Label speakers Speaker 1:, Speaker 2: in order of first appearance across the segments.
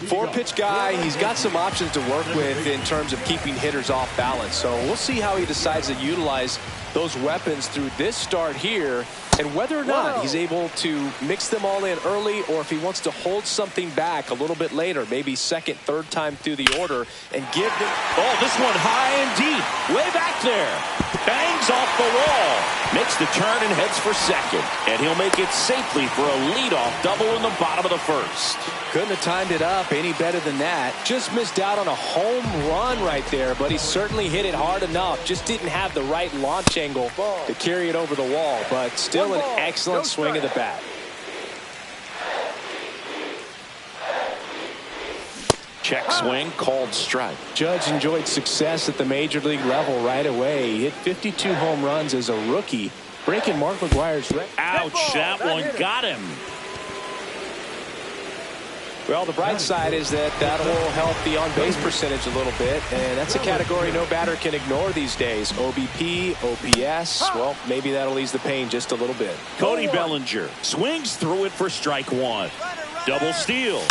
Speaker 1: Four-pitch guy, he's got some options to work with in terms of keeping hitters off balance. So we'll see how he decides to utilize those weapons through this start here, and whether or not he's able to mix them all in early, or if he wants to hold something back a little bit later, maybe second, third time through the order, and give them.
Speaker 2: Oh, this one high and deep, way back there. Bangs off the wall, makes the turn and heads for second, and he'll make it safely for a leadoff double in the bottom of the first.
Speaker 1: Couldn't have timed it up any better than that. Just missed out on a home run right there, but he certainly hit it hard enough. Just didn't have the right launch angle to carry it over the wall, but still an excellent swing of the bat.
Speaker 2: Check swing, called strike.
Speaker 1: Judge enjoyed success at the major league level right away. He hit 52 home runs as a rookie, breaking Mark McGwire's record.
Speaker 2: Ouch, that one got him.
Speaker 1: Well, the bright side is that will help the on-base percentage a little bit, and that's a category no batter can ignore these days. OBP, OPS, well, maybe that'll ease the pain just a little bit.
Speaker 2: Cody Bellinger swings through it for strike one. Double steal.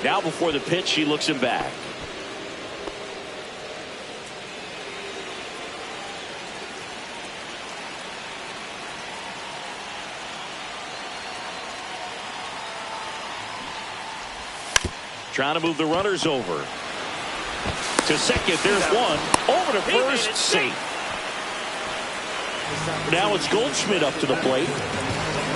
Speaker 2: Now before the pitch, he looks him back. Trying to move the runners over. To second, there's one. Over to first, safe. Now it's Goldschmidt up to the plate.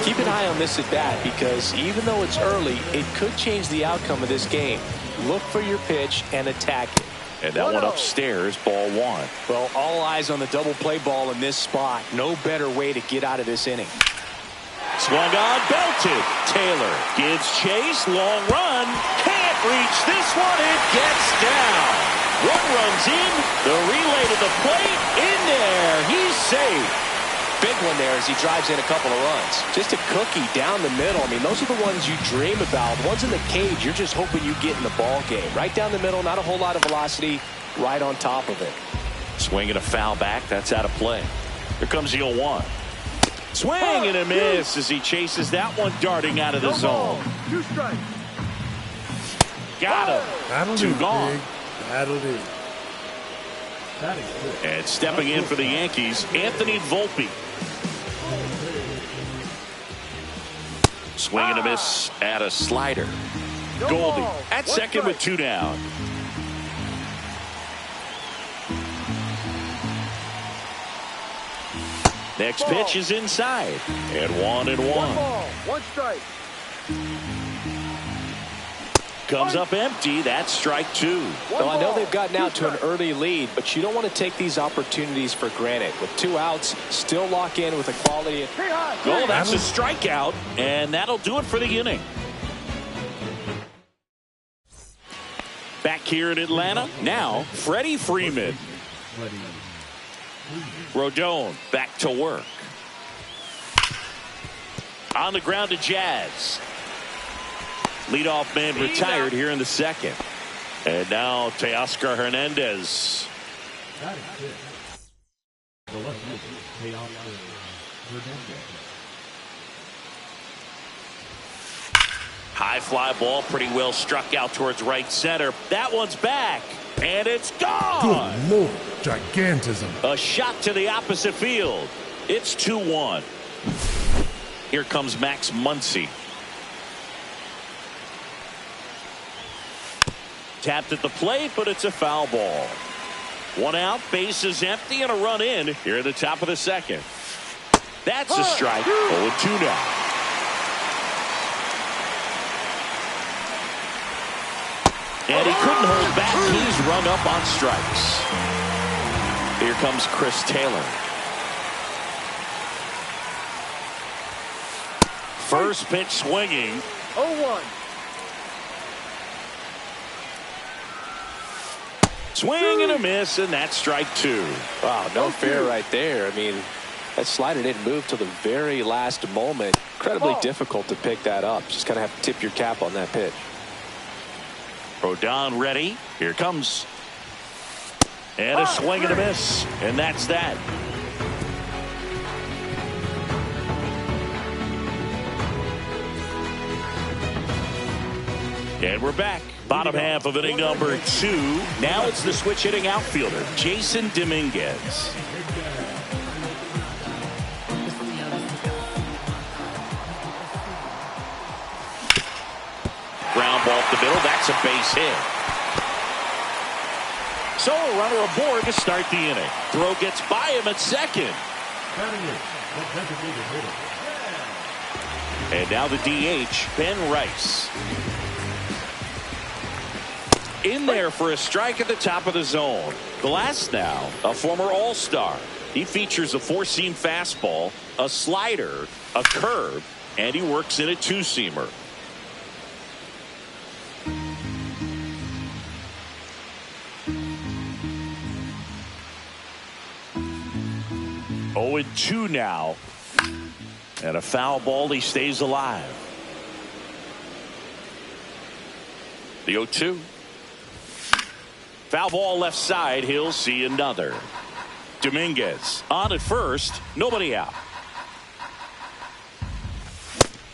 Speaker 1: Keep an eye on this at bat, because even though it's early, it could change the outcome of this game. Look for your pitch and attack it.
Speaker 2: And that one upstairs, ball one.
Speaker 1: Well, all eyes on the double play ball in this spot. No better way to get out of this inning.
Speaker 2: Swung on, belted. Taylor gives chase, long run. Can't reach this one. It gets down. One runs in. The relay to the plate. In there. He's safe.
Speaker 1: Big one there as he drives in a couple of runs. Just a cookie down the middle. I mean, those are the ones you dream about. The ones in the cage, you're just hoping you get in the ball game. Right down the middle, not a whole lot of velocity, right on top of it.
Speaker 2: Swing and a foul back. That's out of play. Here comes the 0-1. Swing and a miss as he chases that one darting out of the zone.
Speaker 3: Two strikes.
Speaker 2: Got him.
Speaker 3: That'll
Speaker 2: Two
Speaker 3: do,
Speaker 2: gone.
Speaker 3: Big. That'll do.
Speaker 2: And stepping in for the Yankees, Anthony Volpe. Swing and a miss at a slider. Goldie at second with two down. Next pitch is inside. And 1-1.
Speaker 3: One strike.
Speaker 2: Comes up empty. That's strike two.
Speaker 1: Well, I know they've gotten out to an early lead, but you don't want to take these opportunities for granted. With two outs, still lock in with a quality.
Speaker 2: Oh, that's a strikeout, and that'll do it for the inning. Back here in Atlanta, now Freddie Freeman. Rodon back to work. On the ground to Jazz. Leadoff man retired here in the second. And now Teoscar Hernandez. High fly ball, pretty well struck out towards right center. That one's back, and it's gone.
Speaker 3: Good Lord, gigantism.
Speaker 2: A shot to the opposite field. It's 2-1. Here comes Max Muncy. Tapped at the plate, but it's a foul ball. One out, base is empty, and a run in here at the top of the second. That's a strike. 0-2 now. And he couldn't hold back. He's run up on strikes. Here comes Chris Taylor. First pitch swinging.
Speaker 3: 0-1.
Speaker 2: Swing and a miss, and that's strike two.
Speaker 1: Wow, no fair right there. I mean, that slider didn't move till the very last moment. Incredibly difficult to pick that up. Just kind of have to tip your cap on that pitch.
Speaker 2: Rodon ready. Here comes. And a swing and a miss. And that's that. And we're back. Bottom half of inning number 2. Now it's the switch hitting outfielder, Jasson Dominguez. Ground ball up the middle. That's a base hit. So a runner aboard to start the inning. Throw gets by him at second. And now the DH, Ben Rice. In there for a strike at the top of the zone. Glass now, a former All-Star. He features a 4-seam fastball, a slider, a curve, and he works in a 2-seamer. Oh, 2 now. And a foul ball, he stays alive. The 0-2. Foul ball left side. He'll see another. Dominguez on at first. Nobody out.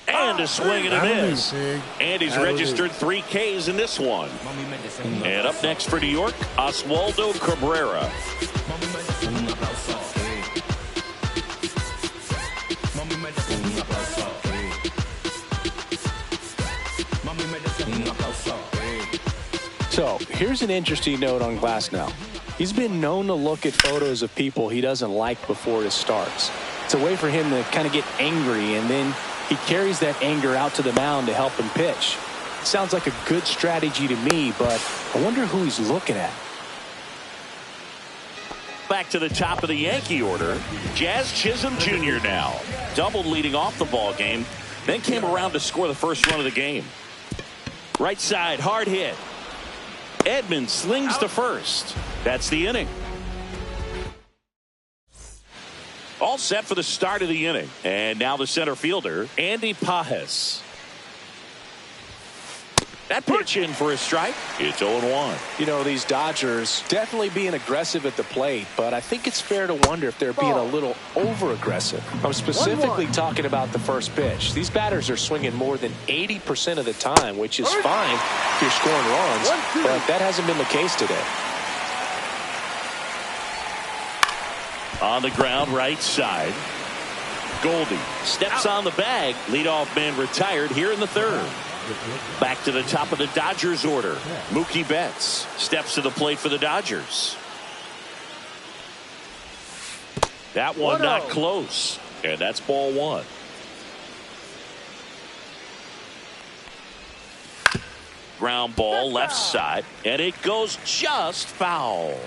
Speaker 2: And a swing and a miss. And he's registered 3 Ks in this one. And up next for New York, Oswaldo Cabrera.
Speaker 1: So here's an interesting note on Glasnow. He's been known to look at photos of people he doesn't like before it starts. It's a way for him to kind of get angry, and then he carries that anger out to the mound to help him pitch. It sounds like a good strategy to me, but I wonder who he's looking at.
Speaker 2: Back to the top of the Yankee order, Jazz Chisholm Jr. now. Doubled leading off the ball game, then came around to score the first run of the game. Right side, hard hit. Edman slings to first. That's the inning. All set for the start of the inning. And now the center fielder, Andy Pages. That pitch in for a strike. It's 0-1.
Speaker 1: You know, these Dodgers definitely being aggressive at the plate, but I think it's fair to wonder if they're being a little over-aggressive. I'm specifically talking about the first pitch. These batters are swinging more than 80% of the time, which is fine if you're scoring runs, but that hasn't been the case today.
Speaker 2: On the ground, right side. Goldie steps on the bag. Leadoff man retired here in the third. Back to the top of the Dodgers order. Mookie Betts steps to the plate for the Dodgers. That one not close. And that's ball 1. Ground ball left side. And it goes just foul.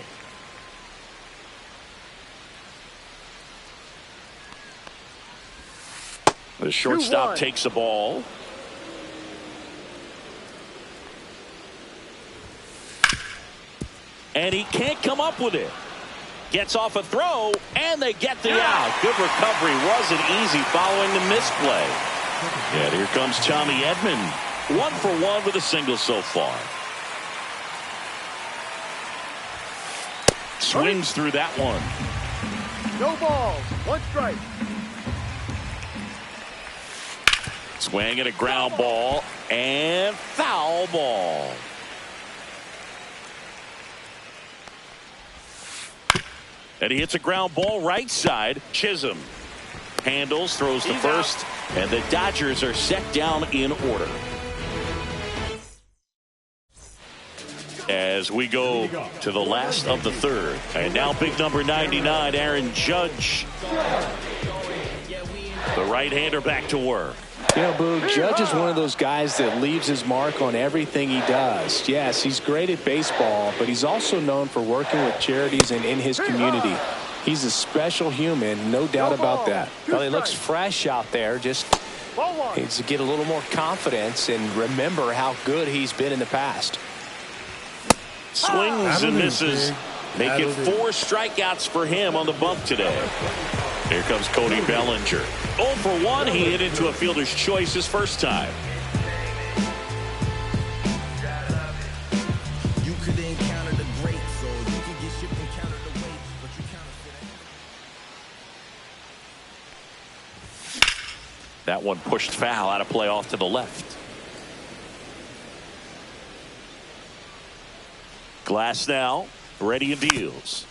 Speaker 2: The shortstop takes the ball. And he can't come up with it. Gets off a throw, and they get the out. Good recovery. Wasn't easy following the misplay. And here comes Tommy Edman. 1 for 1 with a single so far. Swings through that one.
Speaker 3: No balls. 1 strike.
Speaker 2: Swing and a ground ball. And foul ball. And he hits a ground ball right side. Chisholm handles, throws to first, and the Dodgers are set down in order. As we go to the last of the third. And now big number 99, Aaron Judge. The right-hander back to work.
Speaker 1: You know, Boog, Judge is one of those guys that leaves his mark on everything he does. Yes, he's great at baseball, but he's also known for working with charities and in his community. He's a special human, no doubt about that. Well, he looks fresh out there. Just needs to get a little more confidence and remember how good he's been in the past.
Speaker 2: Swings and misses. Make it 4 strikeouts for him on the bump today. Here comes Cody Bellinger. 0 for 1. He hit into a fielder's choice his first time.
Speaker 4: You could encounter the great, so you could get shipped and counter the weight, but you counterfeit.
Speaker 2: That one pushed foul out of play off to the left. Glass now, ready and deals.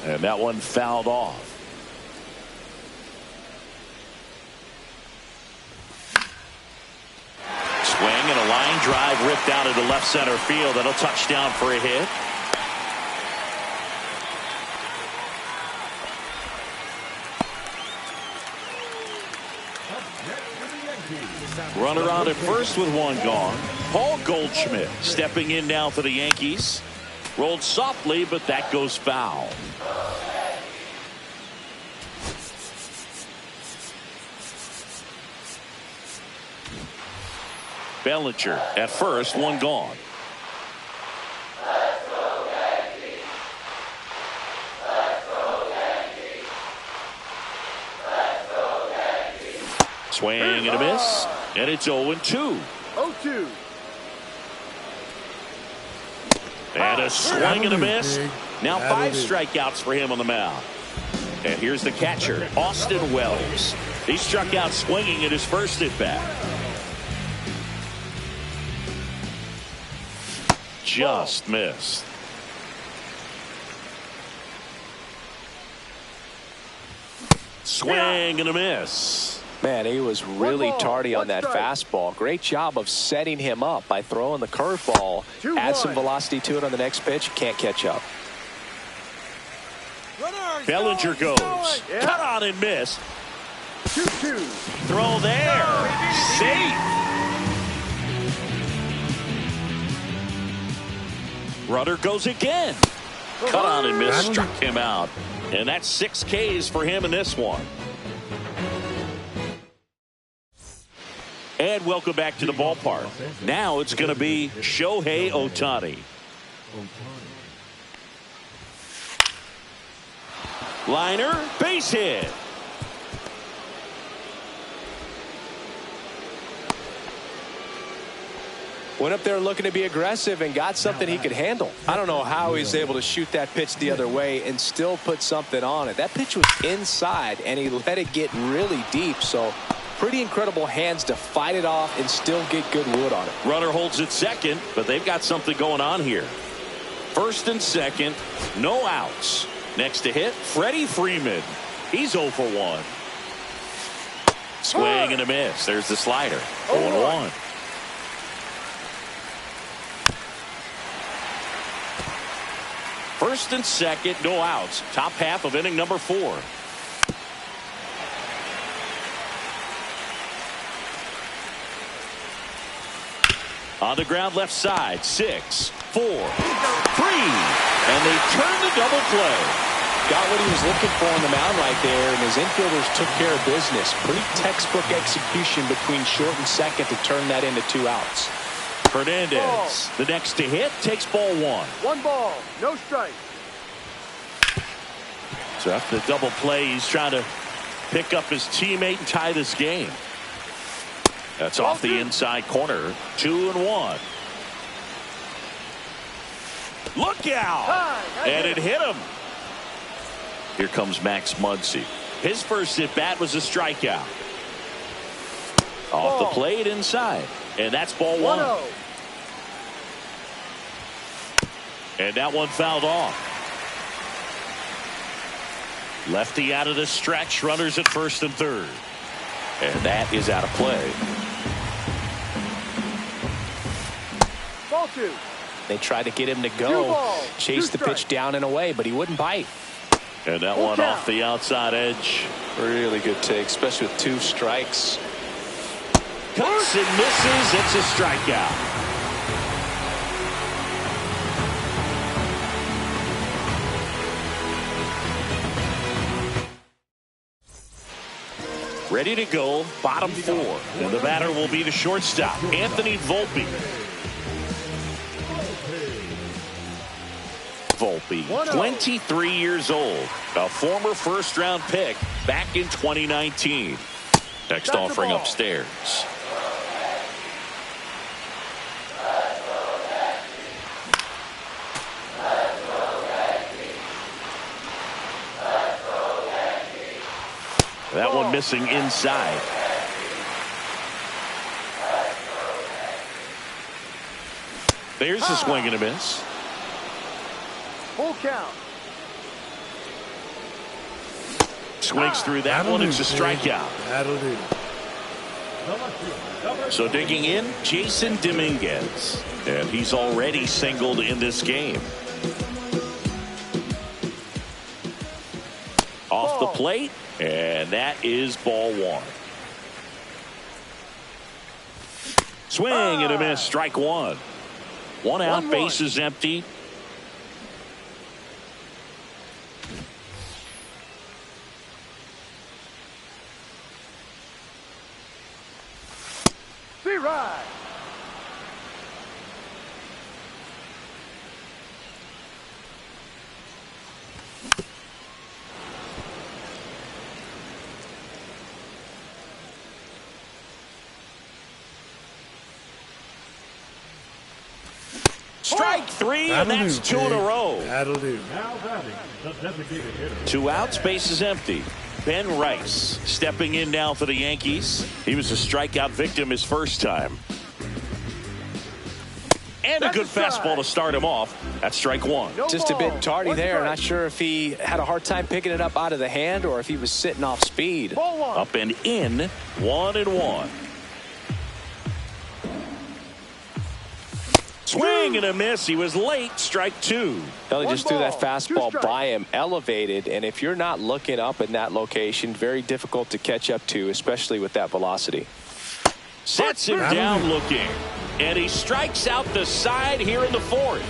Speaker 2: And that one fouled off. Swing and a line drive ripped out into left center field. That'll touch down for a hit. Runner on at first with one gone. Paul Goldschmidt stepping in now for the Yankees. Rolled softly, but that goes foul. Bellinger at first, one gone. Swing and a miss, and it's 0-2.
Speaker 3: 0-2.
Speaker 2: And a swing and a miss. Now 5 strikeouts for him on the mound. And here's the catcher, Austin Wells. He struck out swinging at his first at bat. Just missed. Swing and a miss.
Speaker 1: Man, he was really
Speaker 3: ball,
Speaker 1: tardy on that
Speaker 3: strike.
Speaker 1: fastball. Great job of setting him up by throwing the curveball. Add some velocity to it on the next pitch. Can't catch up.
Speaker 2: Bellinger goes.
Speaker 3: Yeah.
Speaker 2: Cut on and miss.
Speaker 3: 2-2.
Speaker 2: Throw there. Safe. Runner goes again. Cut on and miss. Struck him out. And that's 6 Ks for him in this one. And welcome back to the ballpark. Now it's going to be Shohei Ohtani. Liner, base hit.
Speaker 1: Went up there looking to be aggressive and got something he could handle. I don't know how he's able to shoot that pitch the other way and still put something on it. That pitch was inside, and he let it get really deep. So pretty incredible hands to fight it off and still get good wood on it.
Speaker 2: Runner holds at second, but they've got something going on here. First and second, no outs. Next to hit, Freddie Freeman. He's 0 for 1. Swing and a miss. There's the slider. 0-1. First and second, no outs. Top half of inning number 4. On the ground left side, 6, 4, 3. And they turn the double play.
Speaker 1: Got what he was looking for on the mound right there, and his infielders took care of business. Pretty textbook execution between short and second to turn that into 2 outs.
Speaker 2: Hernandez, the next to hit, takes ball 1.
Speaker 3: 1 ball, no strike.
Speaker 2: So after the double play, he's trying to pick up his teammate and tie this game. That's off the inside corner. 2-1. Look out! And it hit him. Here comes Max Muncy. His first at bat was a strikeout. Off the plate inside. And that's ball 1.
Speaker 3: 1-0.
Speaker 2: And that one fouled off. Lefty out of the stretch. Runners at first and third. And that is out of play.
Speaker 3: Ball 2.
Speaker 1: They tried to get him to
Speaker 3: 2
Speaker 1: go,
Speaker 3: balls,
Speaker 1: chase
Speaker 3: 2
Speaker 1: the pitch
Speaker 3: strikes.
Speaker 1: down and away, but he wouldn't bite.
Speaker 2: And that one off the outside edge.
Speaker 1: Really good take, especially with 2 strikes.
Speaker 2: Cuts and misses. It's a strikeout. Ready to go, bottom 4. And the batter will be the shortstop, Anthony Volpe. Volpe,
Speaker 3: 1-0.
Speaker 2: 23 years old, a former first-round pick back in 2019. Next
Speaker 3: That's the
Speaker 2: offering
Speaker 3: ball.
Speaker 2: upstairs. That one missing inside. There's a swing and a miss.
Speaker 3: Full count.
Speaker 2: Swings through that one. It's a strikeout.
Speaker 5: That'll do.
Speaker 2: So digging in, Jason Dominguez. And he's already singled in this game. Off the plate. And that is ball one. Swing and a miss. Strike one. One out.
Speaker 3: 1-1.
Speaker 2: Bases empty.
Speaker 3: See right.
Speaker 2: Strike three, and
Speaker 5: That'll
Speaker 2: that's
Speaker 5: do,
Speaker 2: two in a
Speaker 5: Pig.
Speaker 2: row.
Speaker 5: That'll do.
Speaker 2: Two outs, bases empty. Ben Rice stepping in now for the Yankees. He was a strikeout victim his first time. And a
Speaker 3: That's
Speaker 2: good
Speaker 3: a strike.
Speaker 2: fastball to start him off. That's strike one.
Speaker 3: No
Speaker 1: Just a
Speaker 3: ball.
Speaker 1: bit tardy
Speaker 3: One
Speaker 1: there.
Speaker 3: strike.
Speaker 1: Not sure if he had a hard time picking it up out of the hand or if he was sitting off speed.
Speaker 3: Ball one.
Speaker 2: Up and in, 1-1. Swing and a miss. He was late. Strike two.
Speaker 1: He
Speaker 3: One
Speaker 1: just threw that
Speaker 3: ball,
Speaker 1: fastball
Speaker 3: 2 strikes.
Speaker 1: by him, elevated, and if you're not looking up in that location, very difficult to catch up to, especially with that velocity.
Speaker 2: Sets him down looking. And he strikes out the side here in the fourth.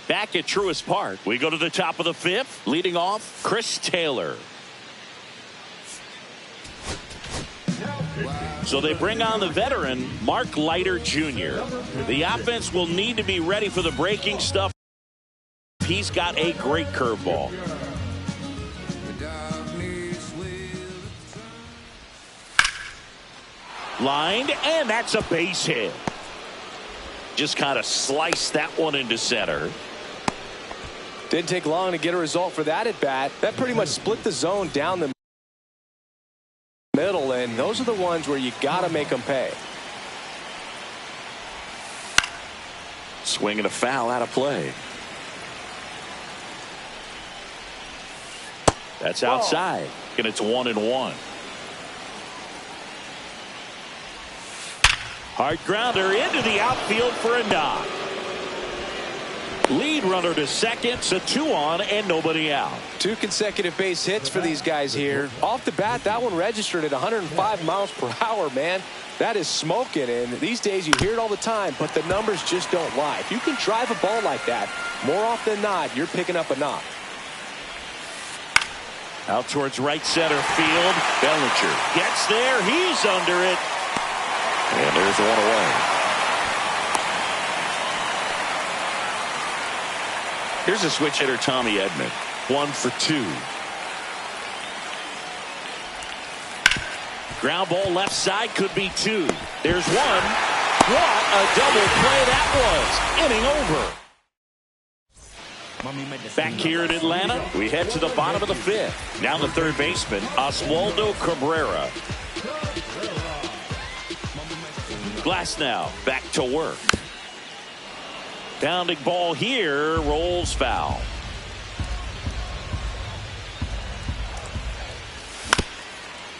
Speaker 2: Back at Truist Park, we go to the top of the fifth. Leading off, Chris Taylor. So they bring on the veteran, Mark Leiter Jr. The offense will need to be ready for the breaking stuff. He's got a great curveball. Lined, and that's a base hit. Just kind of sliced that one into center.
Speaker 1: Didn't take long to get a result for that at bat. That pretty much split the zone down the middle, and those are the ones where you got to make them pay.
Speaker 2: Swing and a foul out of play. That's outside, and it's 1-1. Hard grounder into the outfield for a knock. Lead runner to second, so 2 on and nobody out.
Speaker 1: 2 consecutive base hits for these guys here. Off the bat, that one registered at 105 miles per hour, man. That is smoking, and these days you hear it all the time, but the numbers just don't lie. If you can drive a ball like that, more often than not, you're picking up a knock.
Speaker 2: Out towards right center field. Bellinger gets there. He's under it. And there's one away. Here's a switch hitter, Tommy Edman. 1 for 2. Ground ball left side, could be 2. There's 1. What a double play that was. Inning over. Back here in Atlanta, we head to the bottom of the fifth. Now the third baseman, Oswaldo Cabrera. Glasnow back to work. Pounding ball here, rolls foul.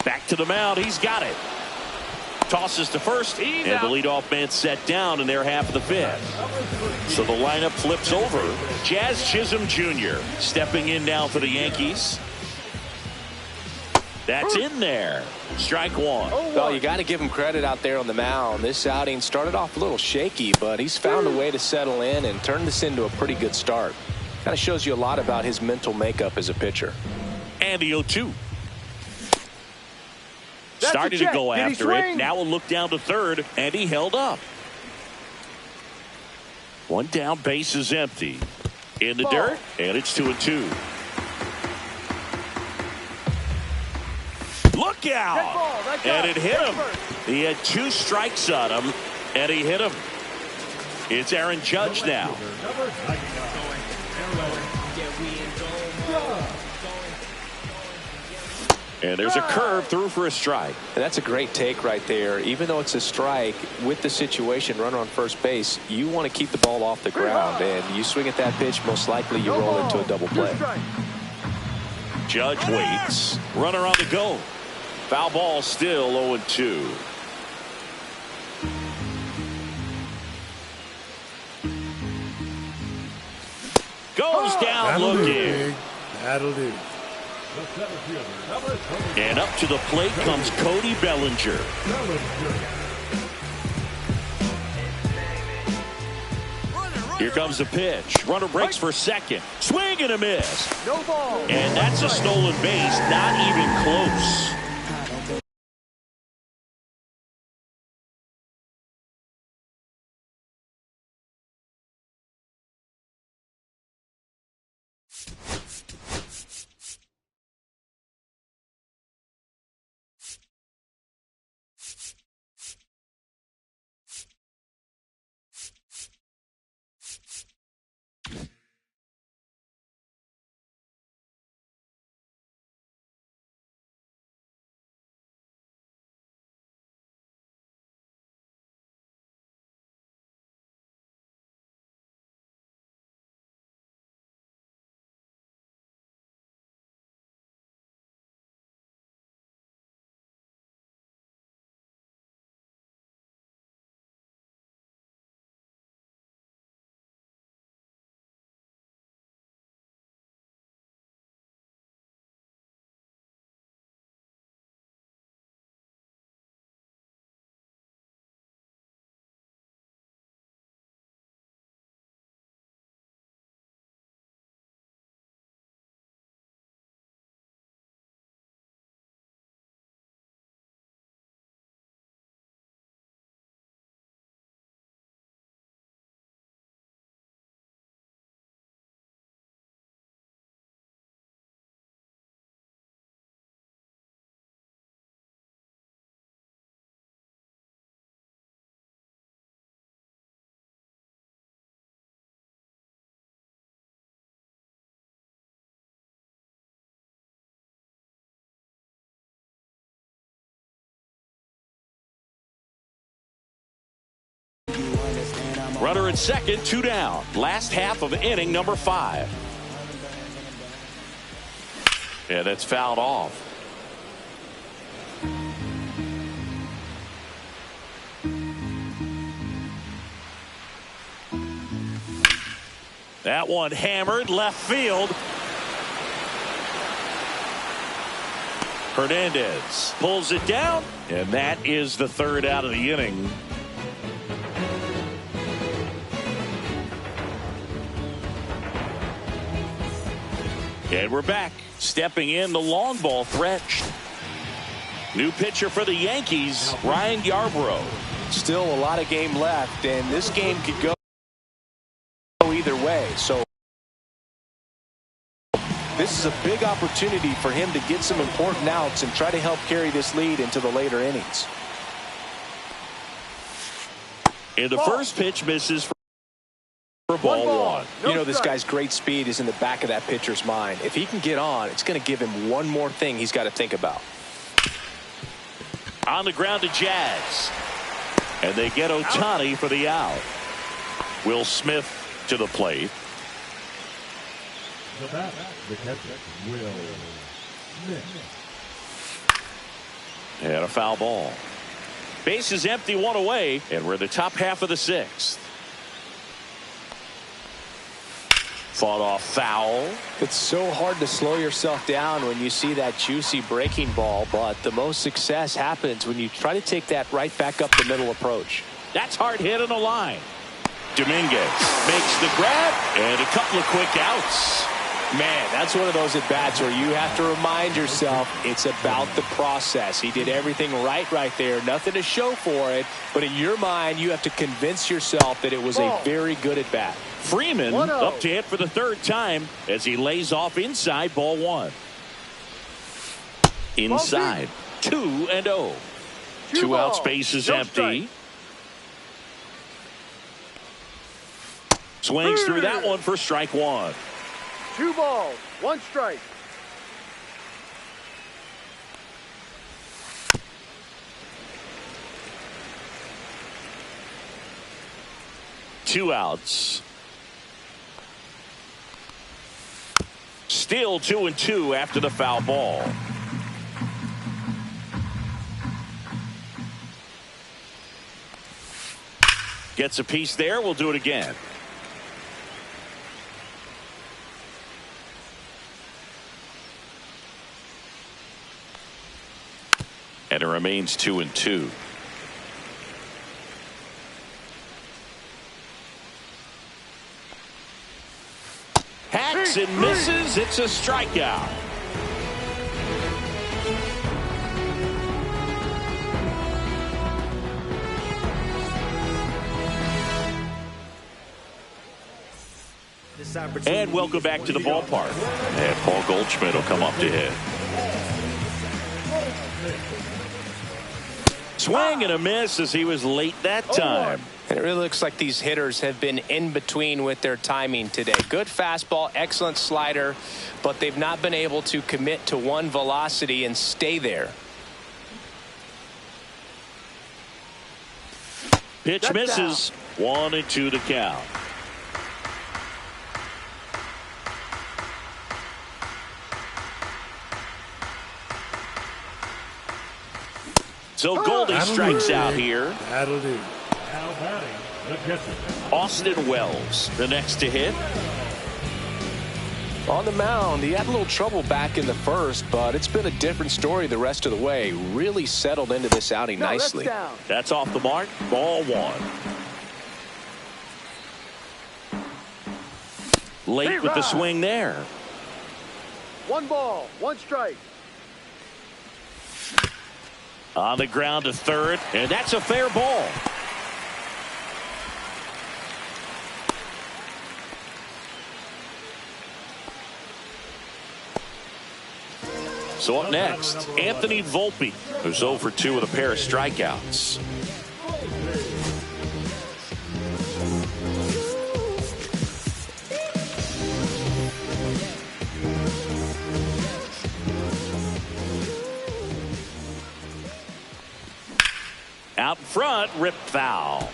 Speaker 2: Back to the mound, he's got it. Tosses to first, and the leadoff man set down in their half of the fifth. So the lineup flips over. Jazz Chisholm Jr. stepping in now for the Yankees. That's in there. Strike one.
Speaker 1: Well, you got to give him credit out there on the mound. This outing started off a little shaky, but he's found a way to settle in and turn this into a pretty good start. Kind of shows you a lot about his mental makeup as a pitcher.
Speaker 2: And the 0-2.
Speaker 3: That's
Speaker 2: Started
Speaker 3: a
Speaker 2: to
Speaker 3: check.
Speaker 2: go
Speaker 3: Did he
Speaker 2: after it.
Speaker 3: swing?
Speaker 2: Now we'll look down to third, and he held up. One down, base is empty. In the dirt, and it's 2-2. Look out! And it hit him. He had 2 strikes on him, and he hit him. It's Aaron Judge now. And there's a curve through for a strike.
Speaker 1: And that's a great take right there. Even though it's a strike, with the situation, runner on first base, you want to keep the ball off the ground. And you swing at that pitch, most likely you roll into a double play.
Speaker 2: Judge waits. Runner on the go. Foul ball, still 0-2. Goes down looking.
Speaker 3: That'll do.
Speaker 2: And up to the plate comes Cody Bellinger. Here comes the pitch. Runner breaks for second. Swing and a miss.
Speaker 3: No ball.
Speaker 2: And that's a stolen base. Not even close. Runner at second, 2 down. Last half of inning number 5. And it's fouled off. That one hammered left field. Hernandez pulls it down, and that is the 3rd out of the inning. And we're back. Stepping in, the long ball threat. New pitcher for the Yankees, Ryan Yarbrough.
Speaker 1: Still a lot of game left, and this game could go either way. So this is a big opportunity for him to get some important outs and try to help carry this lead into the later innings.
Speaker 2: And the first pitch misses for ball 1.
Speaker 1: You know, this guy's great speed is in the back of that pitcher's mind. If he can get on, it's going to give him one more thing he's got to think about.
Speaker 2: On the ground to Jazz. And they get Ohtani for the out. Will Smith to the plate.
Speaker 5: The catcher, Will Smith.
Speaker 2: And a foul ball. Base is empty, 1 away, and we're in the top half of the 6th. Fought off foul.
Speaker 1: It's so hard to slow yourself down when you see that juicy breaking ball, but the most success happens when you try to take that right back up the middle approach.
Speaker 2: That's hard hit on the line. Dominguez makes the grab and a couple of quick outs.
Speaker 1: Man, that's one of those at-bats where you have to remind yourself it's about the process. He did everything right there. Nothing to show for it. But in your mind, you have to convince yourself that it was a very good at-bat.
Speaker 2: Freeman up to hit for the third time as he lays off inside, ball one. Inside, 2-0. Two out, space is empty. Swings through that one for strike one.
Speaker 3: 2 balls, 1 strike.
Speaker 2: Two outs. Still 2-2 after the foul ball. Gets a piece there. We'll do it again. And it remains 2-2. Hacks and misses. It's a strikeout. And welcome back to the ballpark. And Paul Goldschmidt will come up to hit. Swing and a miss as he was late that time.
Speaker 1: And it really looks like these hitters have been in between with their timing today. Good fastball, excellent slider, but they've not been able to commit to one velocity and stay there.
Speaker 2: Pitch misses. 1-2 to count. So Goldie strikes out here.
Speaker 5: That'll do. Now batting, the catcher.
Speaker 2: Austin Wells, the next to hit.
Speaker 1: On the mound, he had a little trouble back in the first, but it's been a different story the rest of the way. Really settled into this outing nicely.
Speaker 2: That's off the mark. Ball one. Late with the swing there.
Speaker 3: 1 ball, 1 strike.
Speaker 2: On the ground to third, and that's a fair ball. So up next, Anthony Volpe, who's 0 for 2 with a pair of strikeouts. Out in front, rip foul.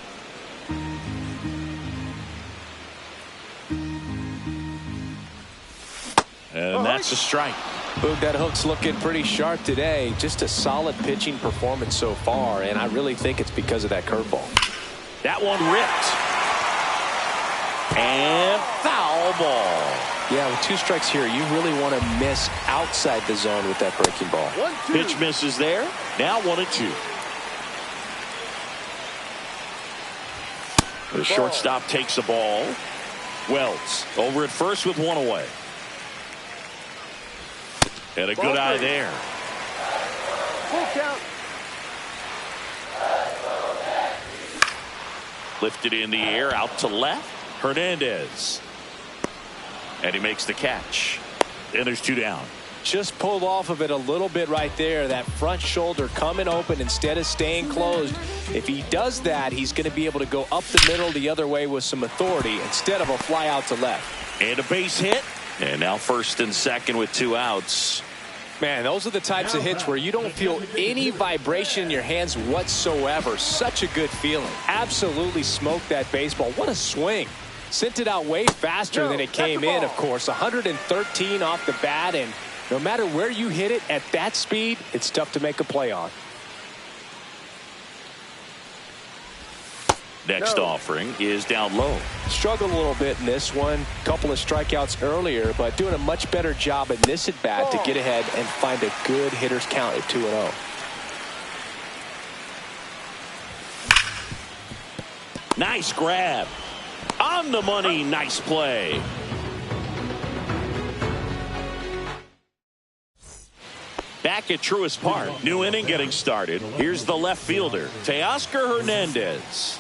Speaker 2: And that's a strike.
Speaker 1: Boog, that hook's looking pretty sharp today. Just a solid pitching performance so far, and I really think it's because of that curveball.
Speaker 2: That one ripped. And foul ball.
Speaker 1: Yeah, with 2 strikes here, you really want to miss outside the zone with that breaking ball.
Speaker 3: 1-2.
Speaker 2: Pitch misses there. Now 1-2. The shortstop takes the ball. Wells over at first with 1 away. And a good eye there.
Speaker 3: Full count.
Speaker 2: Lifted in the air out to left. Hernandez. And he makes the catch. And there's 2 down.
Speaker 1: Just pulled off of it a little bit right there. That front shoulder coming open instead of staying closed. If he does that, he's going to be able to go up the middle the other way with some authority instead of a fly out to left.
Speaker 2: And a base hit. And now first and second with 2 outs.
Speaker 1: Man, those are the types of hits where you don't feel any vibration in your hands whatsoever. Such a good feeling. Absolutely smoked that baseball. What a swing. Sent it out way faster than it came in, of course. 113 off the bat, and no matter where you hit it at that speed, it's tough to make a play on.
Speaker 2: Next offering is down low.
Speaker 1: Struggled a little bit in this one. Couple of strikeouts earlier, but doing a much better job in this at bat to get ahead and find a good hitter's count at 2-0.
Speaker 2: Nice grab. On the money. Nice play. back at Truist Park. New inning getting started. Here's the left fielder, Teoscar Hernandez.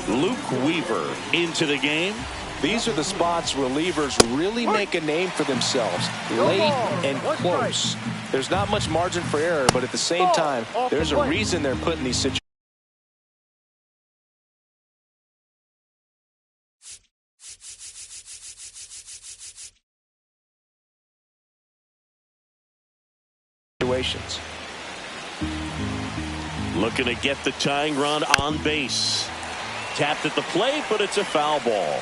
Speaker 2: Luke Weaver into the game.
Speaker 1: These are the spots relievers really make a name for themselves, late and close. There's not much margin for error, but at the same time, there's a reason they're put in these situations.
Speaker 2: Looking to get the tying run on base. Tapped at the plate, but it's a foul ball.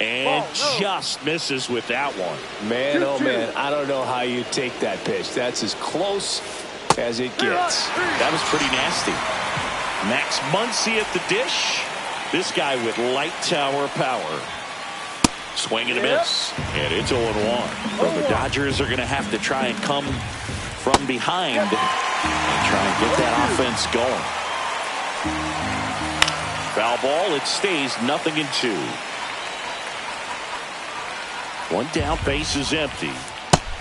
Speaker 2: And just misses with that one.
Speaker 1: Man, oh man, I don't know how you take that pitch. That's as close as it gets.
Speaker 2: That was pretty nasty. Max Muncy at the dish. This guy with light tower power. Swing and a miss. And it's 0-1. Well, the Dodgers are going to have to try and come from behind and try and get that offense going. Foul ball. It stays 0-2. One down, base is empty.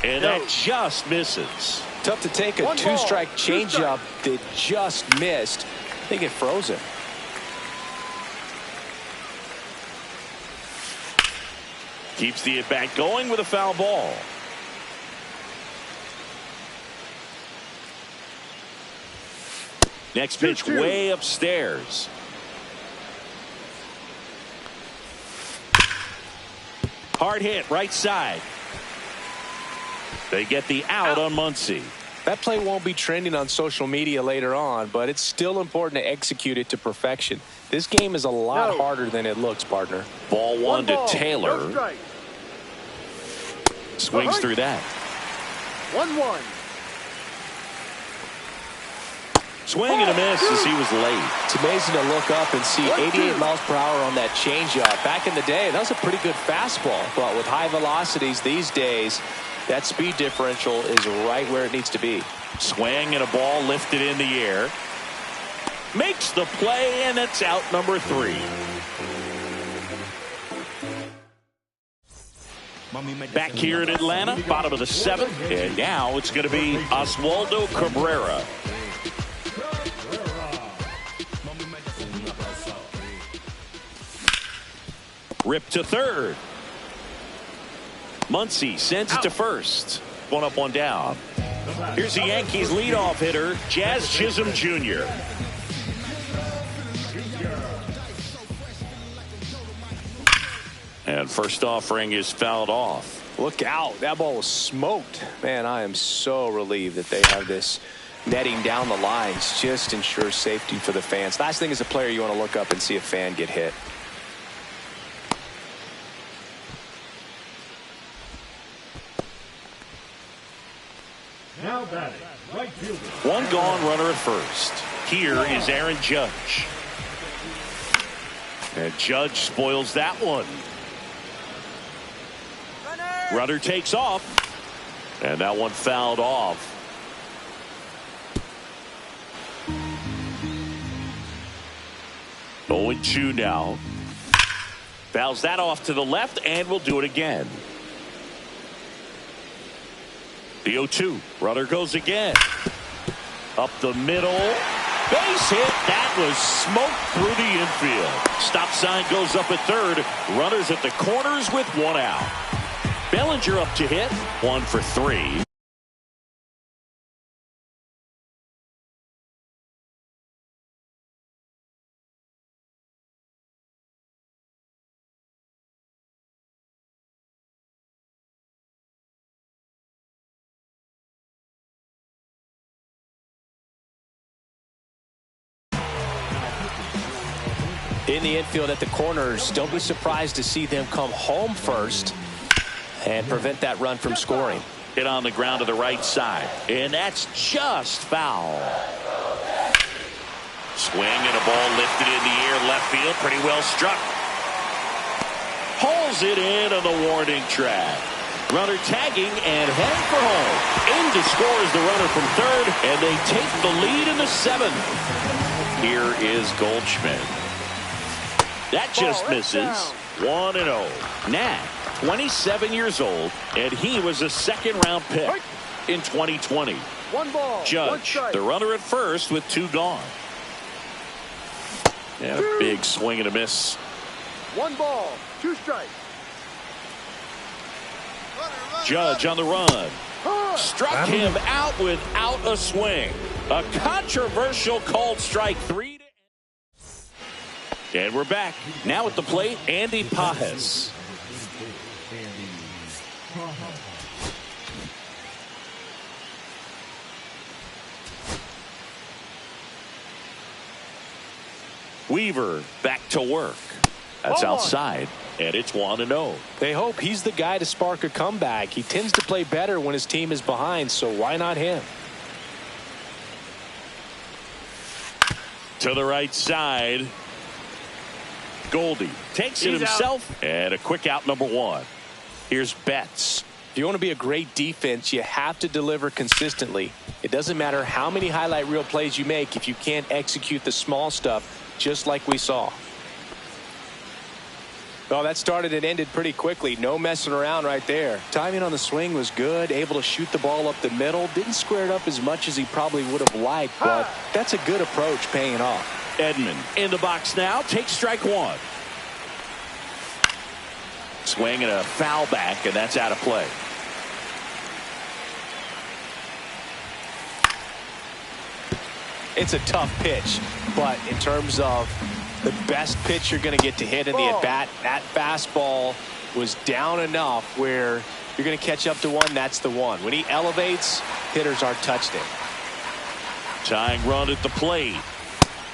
Speaker 2: And that just misses.
Speaker 1: Tough to take a two-strike changeup that just missed. I think it froze him.
Speaker 2: Keeps the at-bat going with a foul ball. Next pitch way upstairs. Hard hit right side. They get the out on Muncy.
Speaker 1: That play won't be trending on social media later on, but it's still important to execute it to perfection. This game is a lot harder than it looks, partner.
Speaker 2: Ball one to Taylor. Swings through that.
Speaker 3: 1-1.
Speaker 2: Swing and a miss as he was late.
Speaker 1: It's amazing to look up and see 88 miles per hour on that changeup. Back in the day, that was a pretty good fastball, but with high velocities these days, that speed differential is right where it needs to be.
Speaker 2: Swing and a ball lifted in the air. Makes the play, and it's out number 3. Back here in Atlanta, bottom of the 7th, and now it's going to be Oswaldo Cabrera. Rip to third. Muncy sends it to first. One up, one down. Here's the Yankees leadoff hitter, Jazz Chisholm Jr. And first offering is fouled off.
Speaker 1: Look out. That ball was smoked. Man, I am so relieved that they have this netting down the lines. Just ensures safety for the fans. Last thing as a player, you want to look up and see a fan get hit.
Speaker 5: Now batting, right fielder.
Speaker 2: One gone, runner at first. Here is Aaron Judge. And Judge spoils that one. Runner takes off. And that one fouled off. Oh, 0-2 now. Fouls that off to the left and will do it again. The 0-2. Runner goes again. Up the middle. Base hit. That was smoked through the infield. Stop sign goes up at third. Runners at the corners with one out. Bellinger up to hit. 1 for 3.
Speaker 1: In the infield at the corners, don't be surprised to see them come home first and prevent that run from scoring.
Speaker 2: Hit on the ground to the right side, and that's just foul. Swing and a ball lifted in the air, left field, pretty well struck. Hauls it in on the warning track. Runner tagging and heading for home. In to score is the runner from third, and they take the lead in the 7th. Here is Goldschmidt. That just misses. 1-0. Nat, 27 years old, and he was a second-round pick in 2020.
Speaker 3: 1 ball.
Speaker 2: Judge,
Speaker 3: 1 strike.
Speaker 2: the runner at first with 2 gone. And a big swing and a miss.
Speaker 3: 1 ball. 2 strikes.
Speaker 2: Judge on the run. Struck him out without a swing. A controversial called strike 3. And we're back. Now at the plate, Andy Pages. Weaver back to work. That's outside, and it's 1-0.
Speaker 1: They hope he's the guy to spark a comeback. He tends to play better when his team is behind, so why not him?
Speaker 2: To the right side. Goldie takes it himself, and a quick out, number 1. Here's Betts.
Speaker 1: If you want to be a great defense, you have to deliver consistently. It doesn't matter how many highlight reel plays you make if you can't execute the small stuff, just like we saw. Well, that started and ended pretty quickly. No messing around right there. Timing on the swing was good. Able to shoot the ball up the middle. Didn't square it up as much as he probably would have liked, but that's a good approach paying off.
Speaker 2: Edman in the box now. Takes strike 1. Swing and a foul back, and that's out of play.
Speaker 1: It's a tough pitch, but in terms of the best pitch you're going to get to hit in the at-bat, that fastball was down enough where you're going to catch up to one. That's the one. When he elevates, hitters aren't touched him.
Speaker 2: Tying run at the plate.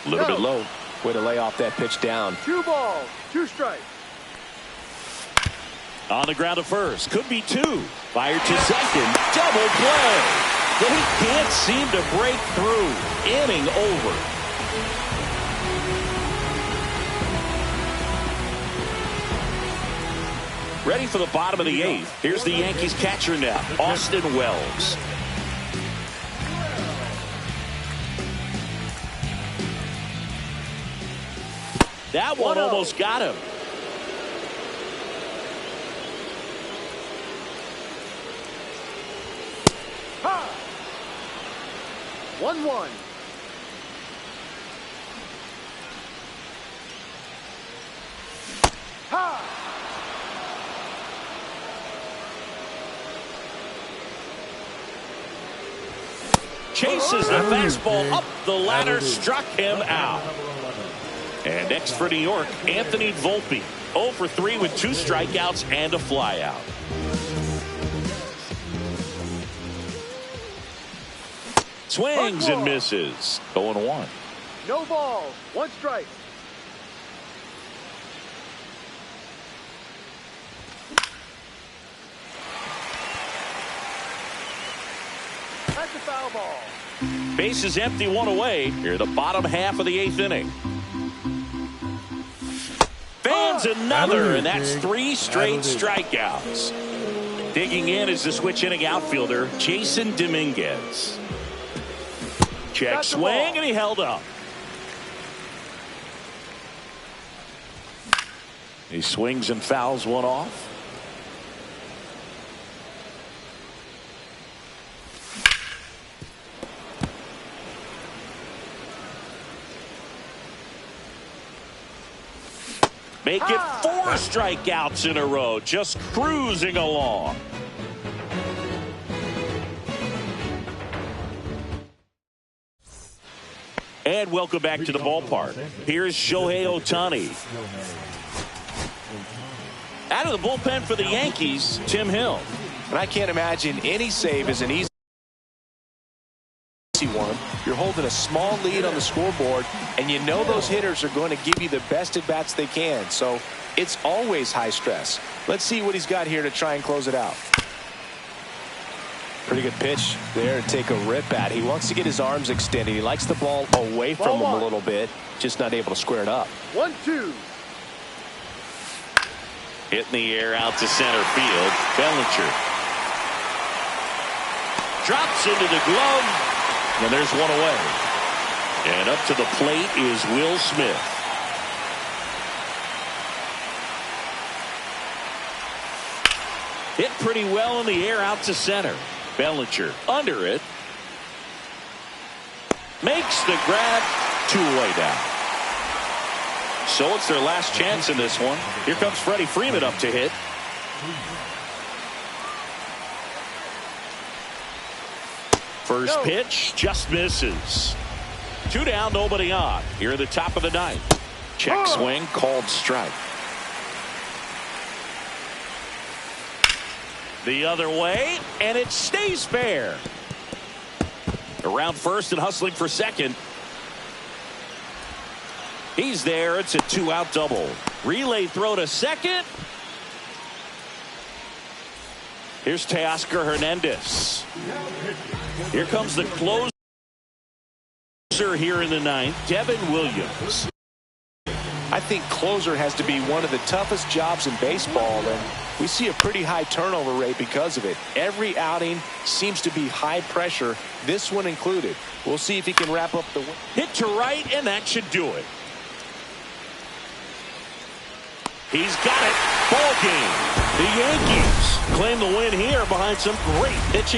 Speaker 2: A little bit low.
Speaker 1: Way to lay off that pitch down.
Speaker 3: 2 balls. 2 strikes.
Speaker 2: On the ground to first. Could be 2. Fired to second. Double play. They can't seem to break through. Inning over. Ready for the bottom of the 8th. Here's the Yankees catcher now, Austin Wells. That one almost got him.
Speaker 3: Ha! 1-1. Ha!
Speaker 2: Chases the fastball up the ladder, struck him out. And next for New York, Anthony Volpe. 0 for 3 with 2 strikeouts and a flyout. Swings and misses. 0-1.
Speaker 3: No balls. 1 strike. That's a foul ball.
Speaker 2: Base is empty, 1 away. Here the bottom half of the 8th inning. Fans another, and that's 3 straight strikeouts. Digging in is the switch inning outfielder, Jason Dominguez. Check swing, and he held up. He swings and fouls one off. Make it 4 strikeouts in a row, just cruising along. And welcome back to the ballpark. Here's Shohei Ohtani. Out of the bullpen for the Yankees, Tim Hill.
Speaker 1: And I can't imagine any save is an easy one. You're holding a small lead on the scoreboard, and you know those hitters are going to give you the best at-bats they can. So it's always high stress. Let's see what he's got here to try and close it out. Pretty good pitch there to take a rip at. He wants to get his arms extended. He likes the ball away from him a little bit, just not able to square it up.
Speaker 3: 1-2.
Speaker 2: Hit in the air out to center field. Bellinger drops into the glove, and there's one away. And up to the plate is Will Smith. Hit pretty well in the air out to center. Bellinger under it. Makes the grab. Two-way down. So it's their last chance in this one. Here comes Freddie Freeman up to hit. First pitch just misses. 2 down, nobody on. Here at the top of the ninth. Check swing, called strike. The other way, and it stays fair. Around first and hustling for second. He's there. It's a 2-out double. Relay throw to second. Here's Teoscar Hernandez. Here comes the closer here in the ninth, Devin Williams.
Speaker 1: I think closer has to be one of the toughest jobs in baseball, and we see a pretty high turnover rate because of it. Every outing seems to be high pressure, this one included. We'll see if he can wrap up the win.
Speaker 2: Hit to right, and that should do it. He's got it. Ball game. The Yankees claim the win here behind some great pitching.